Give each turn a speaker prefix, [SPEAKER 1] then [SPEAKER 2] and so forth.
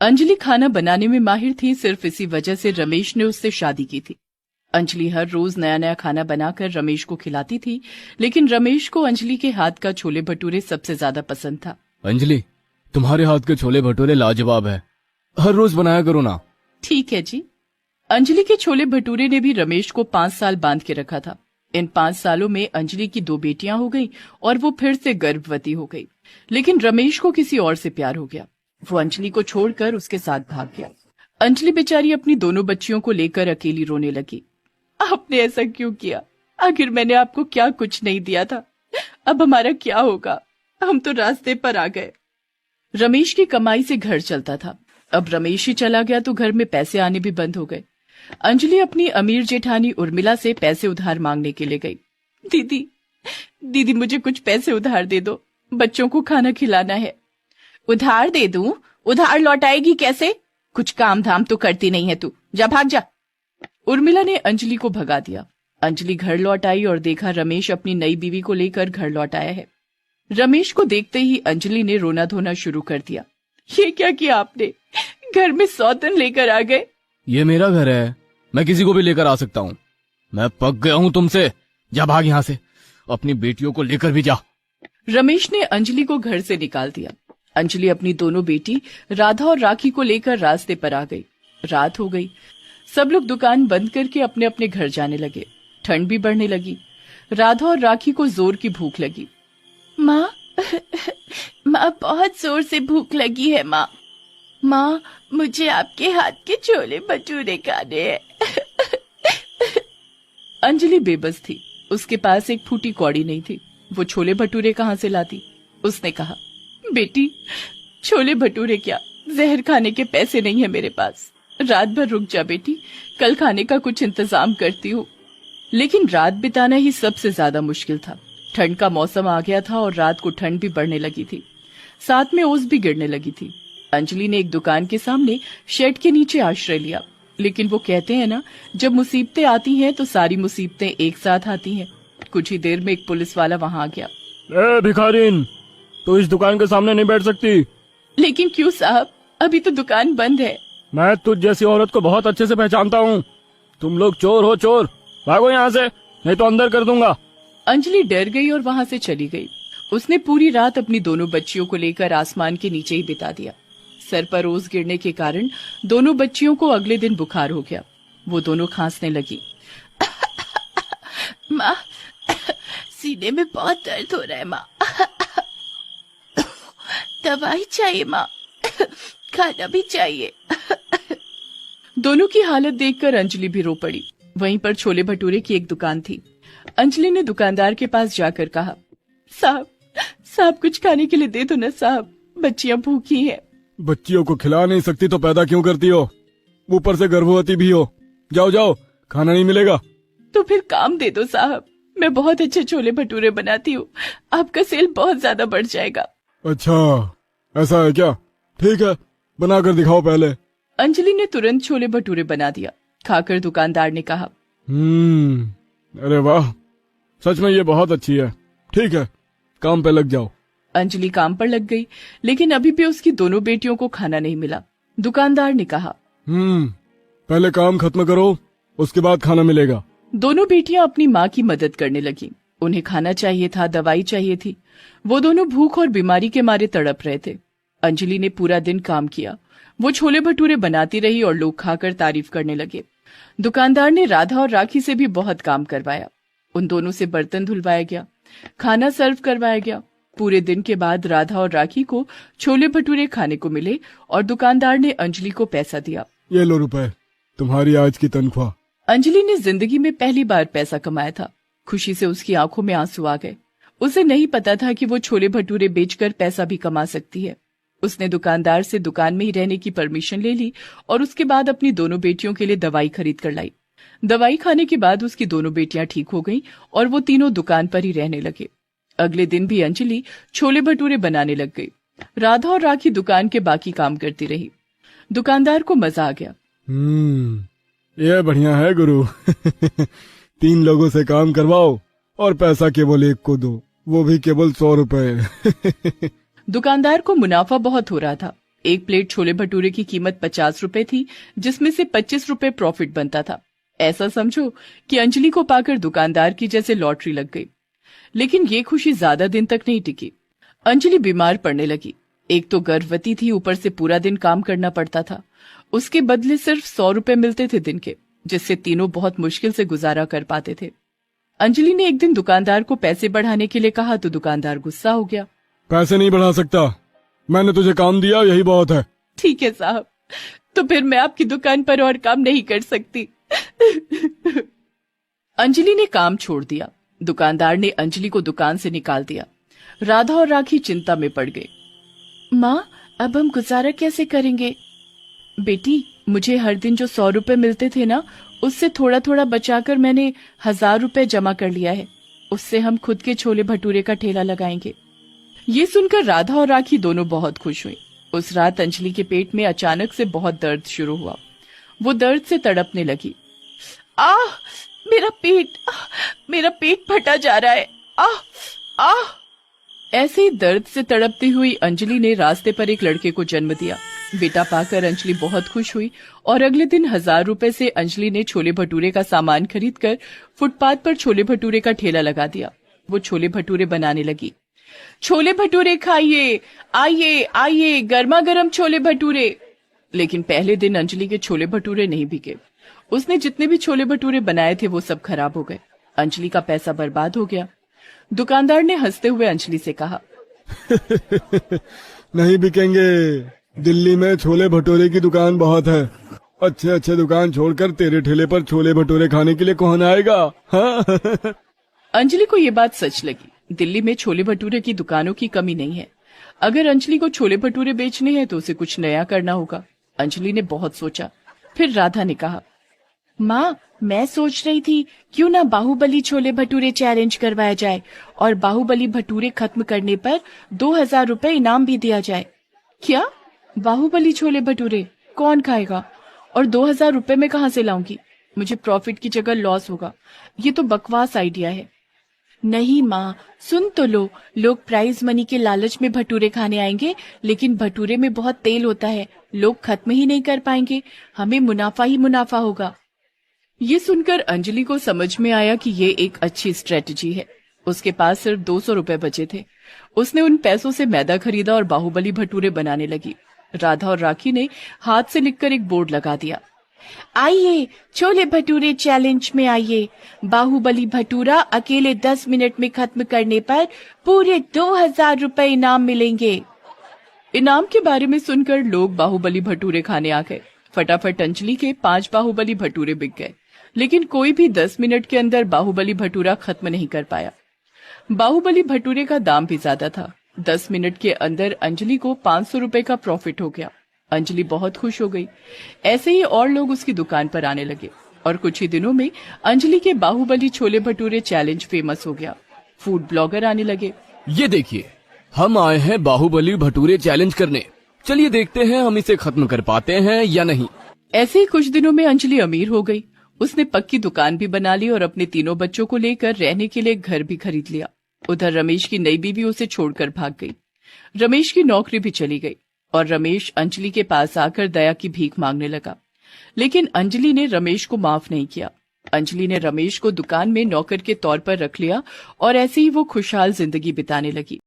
[SPEAKER 1] अंजलि खाना बनाने में माहिर थी। सिर्फ इसी वजह से रमेश ने उससे शादी की थी। अंजलि हर रोज नया नया खाना बनाकर रमेश को खिलाती थी, लेकिन रमेश को अंजलि के हाथ का छोले भटूरे सबसे ज्यादा पसंद था।
[SPEAKER 2] अंजलि, तुम्हारे हाथ के छोले भटूरे लाजवाब है, हर रोज बनाया करो ना।
[SPEAKER 1] ठीक है जी। अंजलि के छोले भटूरे ने भी रमेश को 5 साल बांध के रखा था। इन 5 सालों में अंजलि की 2 बेटियां हो गई और वो फिर से गर्भवती हो गई। लेकिन रमेश को किसी और से प्यार हो गया। वो अंजलि को छोड़कर उसके साथ भाग गया। अंजलि बेचारी अपनी दोनों बच्चियों को लेकर अकेली रोने लगी। आपने ऐसा क्यों किया? आखिर मैंने आपको क्या कुछ नहीं दिया था? अब हमारा क्या होगा? हम तो रास्ते पर आ गए। रमेश की कमाई से घर चलता था। अब रमेश ही चला गया तो घर में पैसे आने भी बंद हो गए। अंजलि अपनी अमीर जेठानी उर्मिला से पैसे उधार मांगने के लिए गई। दीदी मुझे कुछ पैसे उधार दे दो, बच्चों को खाना खिलाना है। उधार दे दूं? उधार लौटाएगी कैसे? कुछ काम धाम तो करती नहीं है तू, जा भाग जा। उर्मिला ने अंजलि को भगा दिया। अंजलि घर लौट आई और देखा रमेश अपनी नई बीवी को लेकर घर लौट आया है। रमेश को देखते ही अंजलि ने रोना धोना शुरू कर दिया। ये क्या किया आपने? घर में सौतन लेकर आ गए।
[SPEAKER 2] ये मेरा घर है, मैं किसी को भी लेकर आ सकता हूँ। मैं पक गया हूँ तुमसे, जा भाग यहाँ से, अपनी बेटियों को लेकर भी जा।
[SPEAKER 1] रमेश ने अंजलि को घर से निकाल दिया। अंजलि अपनी दोनों बेटी राधा और राखी को लेकर रास्ते पर आ गई। रात हो गई। सब लोग दुकान बंद करके अपने अपने घर जाने लगे। ठंड भी बढ़ने लगी। राधा और राखी को जोर की भूख लगी। माँ बहुत जोर से भूख लगी है माँ, मुझे आपके हाथ के छोले भटूरे खाने हैं। अंजलि बेबस थी। उसके पास एक फूटी कौड़ी नहीं थी। वो छोले भटूरे कहाँ से लाती? उसने कहा, बेटी छोले भटूरे क्या, जहर खाने के पैसे नहीं है मेरे पास। रात भर रुक जा बेटी, कल खाने का कुछ इंतजाम करती हूँ। लेकिन रात बिताना ही सबसे ज्यादा मुश्किल था। ठंड का मौसम आ गया था और रात को ठंड भी बढ़ने लगी थी। साथ में ओस भी गिरने लगी थी। अंजलि ने एक दुकान के सामने शेड के नीचे आश्रय लिया। लेकिन वो कहते हैं ना, जब मुसीबतें आती हैं तो सारी मुसीबतें एक साथ आती हैं। कुछ ही देर में एक पुलिस वाला वहां आ गया।
[SPEAKER 2] भिखारीन, तो इस दुकान के सामने नहीं बैठ सकती।
[SPEAKER 1] लेकिन क्यों साहब, अभी तो दुकान बंद है।
[SPEAKER 2] मैं तुझ जैसी औरत को बहुत अच्छे से पहचानता हूँ। तुम लोग चोर हो, चोर। भागो यहाँ से, नहीं तो अंदर कर दूंगा।
[SPEAKER 1] अंजलि डर गई और वहां से चली गई। उसने पूरी रात अपनी दोनों बच्चियों को लेकर आसमान के नीचे ही बिता दिया। सर पर ओस गिरने के कारण दोनों बच्चियों को अगले दिन बुखार हो गया। वो दोनों खांसने लगी। माँ, सीने में बहुत दर्द हो रहा है माँ। दवाई चाहिए माँ, खाना भी चाहिए। दोनों की हालत देखकर अंजलि भी रो पड़ी। वहीं पर छोले भटूरे की एक दुकान थी। अंजलि ने दुकानदार के पास जाकर कहा, साहब कुछ खाने के लिए दे दो ना साहब, बच्चियां भूखी हैं।
[SPEAKER 2] बच्चियों को खिला नहीं सकती तो पैदा क्यों करती हो? ऊपर से गर्भवती भी हो। जाओ, खाना नहीं मिलेगा।
[SPEAKER 1] तो फिर काम दे दो साहब, मैं बहुत अच्छे छोले भटूरे बनाती हूँ, आपका सेल बहुत ज्यादा बढ़ जाएगा।
[SPEAKER 2] अच्छा, ऐसा है क्या? ठीक है, बना कर दिखाओ पहले।
[SPEAKER 1] अंजलि ने तुरंत छोले भटूरे बना दिया। खाकर दुकानदार ने कहा,
[SPEAKER 2] अरे वाह, सच में ये बहुत अच्छी है। ठीक है, काम पे लग जाओ।
[SPEAKER 1] अंजलि काम पर लग गई, लेकिन अभी भी उसकी दोनों बेटियों को खाना नहीं मिला। दुकानदार ने कहा,
[SPEAKER 2] पहले काम खत्म करो, उसके बाद खाना मिलेगा।
[SPEAKER 1] दोनों बेटियां अपनी माँ की मदद करने लगी। उन्हें खाना चाहिए था, दवाई चाहिए थी। वो दोनों भूख और बीमारी के मारे तड़प रहे थे। अंजलि ने पूरा दिन काम किया। वो छोले भटूरे बनाती रही और लोग खाकर तारीफ करने लगे। दुकानदार ने राधा और राखी से भी बहुत काम करवाया। उन दोनों से बर्तन धुलवाया गया, खाना सर्व करवाया गया। पूरे दिन के बाद राधा और राखी को छोले भटूरे खाने को मिले और दुकानदार ने अंजलि को पैसा दिया।
[SPEAKER 2] ये लो रुपए, तुम्हारी आज की तनख्वाह।
[SPEAKER 1] अंजलि ने जिंदगी में पहली बार पैसा कमाया था। खुशी से उसकी आंखों में आंसू आ गए। उसे नहीं पता था कि वो छोले भटूरे बेचकर पैसा भी कमा सकती है। उसने दुकानदार से दुकान में ही रहने की परमिशन ले ली और उसके बाद अपनी दोनों बेटियों के लिए दवाई खरीद कर लाई। दवाई खाने के बाद उसकी दोनों बेटियां ठीक हो गईं और वो तीनों दुकान पर ही रहने लगे। अगले दिन भी अंजलि छोले भटूरे बनाने लग गई। राधा और राखी दुकान के बाकी काम करती रही। दुकानदार को मजा आ गया।
[SPEAKER 2] ये बढ़िया है गुरु। 3 लोगों से काम करवाओ और पैसा केवल एक को दो, वो भी केवल 100 रुपए।
[SPEAKER 1] दुकानदार को मुनाफा बहुत हो रहा था, एक प्लेट छोले भटूरे की कीमत 50 रुपए थी, जिसमें से 25 रुपए प्रॉफिट बनता था। ऐसा समझो कि अंजलि को पाकर दुकानदार की जैसे लॉटरी लग गई। लेकिन ये खुशी ज्यादा दिन तक नहीं टिकी। अंजलि बीमार पड़ने लगी। एक तो गर्भवती थी, ऊपर से पूरा दिन काम करना पड़ता था। उसके बदले सिर्फ 100 रुपए मिलते थे दिन के, जिससे तीनों बहुत मुश्किल से गुजारा कर पाते थे। अंजलि ने एक दिन दुकानदार को पैसे बढ़ाने के लिए कहा तो दुकानदार गुस्सा हो गया।
[SPEAKER 3] पैसे नहीं बढ़ा सकता, मैंने तुझे काम दिया, यही बहुत है।
[SPEAKER 1] ठीक है साहब, तो फिर मैं आपकी दुकान पर और काम नहीं कर सकती। अंजलि ने काम छोड़ दिया। दुकानदार ने अंजलि को दुकान से निकाल दिया। राधा और राखी चिंता में पड़ गई। माँ, अब हम गुजारा कैसे करेंगे? बेटी, मुझे हर दिन जो 100 रुपए मिलते थे ना, उससे थोड़ा थोड़ा बचाकर मैंने 1000 रुपए जमा कर लिया है। उससे हम खुद के छोले भटूरे का ठेला लगाएंगे। ये सुनकर राधा और राखी दोनों बहुत खुश हुई। उस रात अंजलि के पेट में अचानक से बहुत दर्द शुरू हुआ। वो दर्द से तड़पने लगी। आह, मेरा पेट फटा जा रहा है। आह आह। ऐसे ही दर्द से तड़पती हुई अंजलि ने रास्ते पर एक लड़के को जन्म दिया। बेटा पाकर अंजलि बहुत खुश हुई और अगले दिन 1000 रुपए से अंजलि ने छोले भटूरे का सामान खरीदकर फुटपाथ पर छोले भटूरे का ठेला लगा दिया। वो छोले भटूरे बनाने लगी। छोले भटूरे खाइए, आइए आइए, गर्मा गर्म छोले भटूरे। लेकिन पहले दिन अंजलि के छोले भटूरे नहीं बिके। उसने जितने भी छोले भटूरे बनाए थे वो सब खराब हो गए। अंजलि का पैसा बर्बाद हो गया। दुकानदार ने हंसते हुए अंजलि से कहा,
[SPEAKER 3] नहीं बिकेंगे, दिल्ली में छोले भटूरे की दुकान बहुत है। अच्छे अच्छे दुकान छोड़कर तेरे ठेले पर छोले भटूरे खाने के लिए कौन आएगा? हाँ?
[SPEAKER 1] अंजलि को ये बात सच लगी। दिल्ली में छोले भटूरे की दुकानों की कमी नहीं है। अगर अंजलि को छोले भटूरे बेचने हैं तो उसे कुछ नया करना होगा। अंजलि ने बहुत सोचा। फिर राधा ने कहा, माँ, मैं सोच रही थी क्यों ना बाहुबली छोले भटूरे चैलेंज करवाया जाए और बाहुबली भटूरे खत्म करने पर 2000 रुपए इनाम भी दिया जाए। क्या? बाहुबली छोले भटूरे कौन खाएगा? और 2000 रुपए में कहाँ से लाऊंगी? मुझे प्रॉफिट की जगह लॉस होगा। ये तो बकवास आइडिया है। नहीं माँ, सुन तो लो, लोग प्राइज मनी के लालच में भटूरे खाने आएंगे, लेकिन भटूरे में बहुत तेल होता है, लोग खत्म ही नहीं कर पाएंगे, हमें मुनाफा ही मुनाफा होगा। ये सुनकर अंजलि को समझ में आया कि ये एक अच्छी स्ट्रेटजी है। उसके पास सिर्फ 200 रुपए बचे थे। उसने उन पैसों से मैदा खरीदा और बाहुबली भटूरे बनाने लगी। राधा और राखी ने हाथ से लिखकर एक बोर्ड लगा दिया, आइए छोले भटूरे चैलेंज में आइए, बाहुबली भटूरा अकेले 10 मिनट में खत्म करने पर पूरे 2000 रुपए इनाम मिलेंगे। इनाम के बारे में सुनकर लोग बाहुबली भटूरे खाने आ गए। फटाफट अंजलि के 5 बाहुबली भटूरे बिक गए, लेकिन कोई भी 10 मिनट के अंदर बाहुबली भटूरा खत्म नहीं कर पाया। बाहुबली भटूरे का दाम भी ज्यादा था। 10 मिनट के अंदर अंजलि को 500 रुपए का प्रॉफिट हो गया। अंजलि बहुत खुश हो गई। ऐसे ही और लोग उसकी दुकान पर आने लगे और कुछ ही दिनों में अंजलि के बाहुबली छोले भटूरे चैलेंज फेमस हो गया। फूड ब्लॉगर आने लगे।
[SPEAKER 2] ये देखिए, हम आए हैं बाहुबली भटूरे चैलेंज करने। चलिए देखते हैं हम इसे खत्म कर पाते हैं या नहीं।
[SPEAKER 1] ऐसे ही कुछ दिनों में अंजलि अमीर हो गई। उसने पक्की दुकान भी बना ली और अपने तीनों बच्चों को लेकर रहने के लिए घर भी खरीद लिया। उधर रमेश की नई बीवी उसे छोड़कर भाग गई। रमेश की नौकरी भी चली गई और रमेश अंजलि के पास आकर दया की भीख मांगने लगा। लेकिन अंजलि ने रमेश को माफ नहीं किया। अंजलि ने रमेश को दुकान में नौकर के तौर पर रख लिया और ऐसे ही वो खुशहाल जिंदगी बिताने लगी।